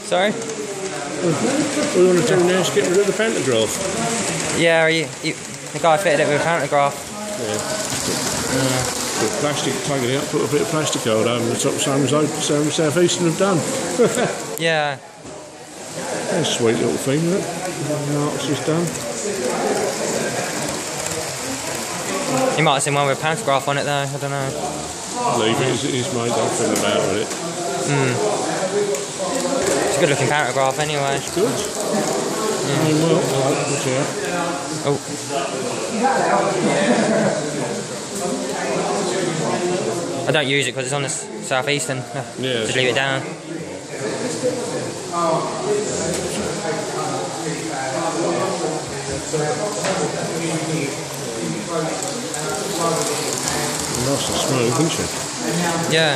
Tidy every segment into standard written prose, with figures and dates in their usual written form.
Sorry? We want to do now is get rid of the pantograph. Yeah, the guy fitted it with a pantograph. Put plastic, take it out, put a bit of plastic card over the top, same as South Eastern have done. Yeah. That's a sweet little thing, isn't it? The artist has done. You might have seen one with a pantograph on it though, I don't know. Leave it as it is, mate, don't fiddle about with it. It's a good looking pantograph anyway. It's good. Well, watch out. Oh. I don't use it because it's on the South Eastern. Yeah. Just leave it down. Nice and smooth, isn't she? Yeah.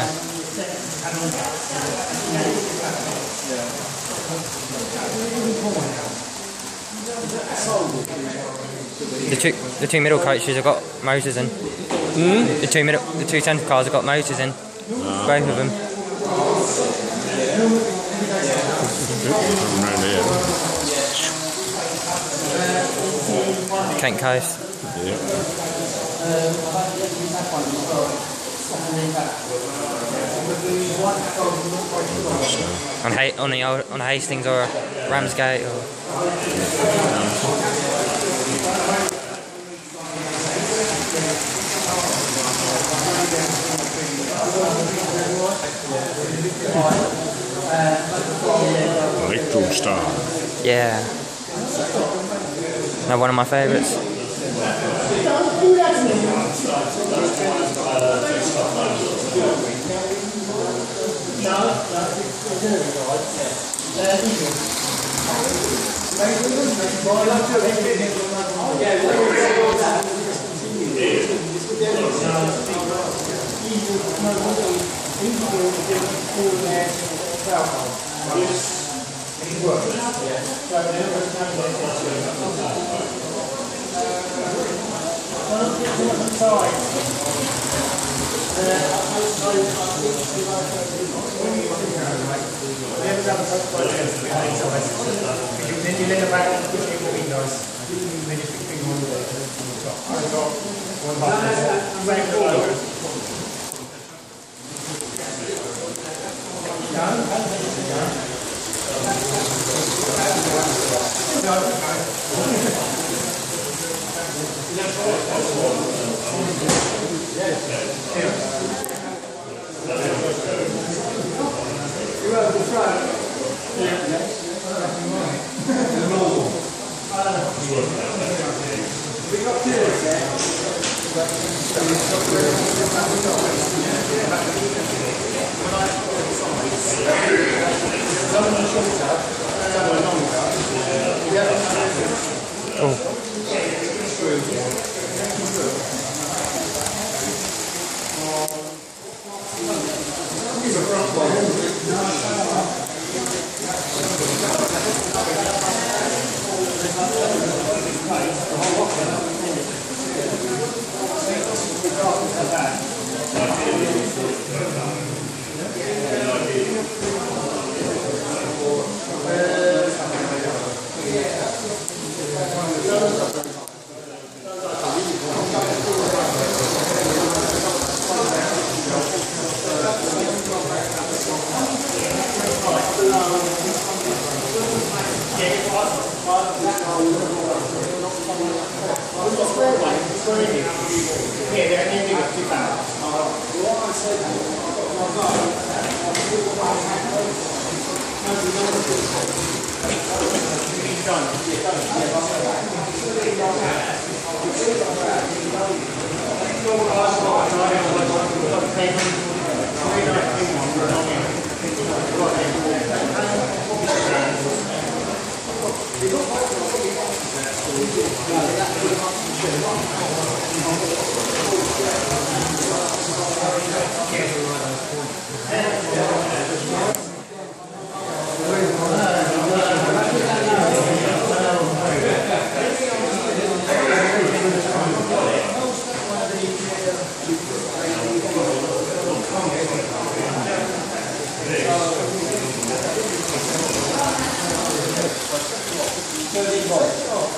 The two middle coaches have got motors in. The two centre cars have got motors in. Both of them. Around here. Kent Coast. Yeah. On Hastings or Ramsgate or. Electro Star. Yeah. Now one of my favourites. That. 30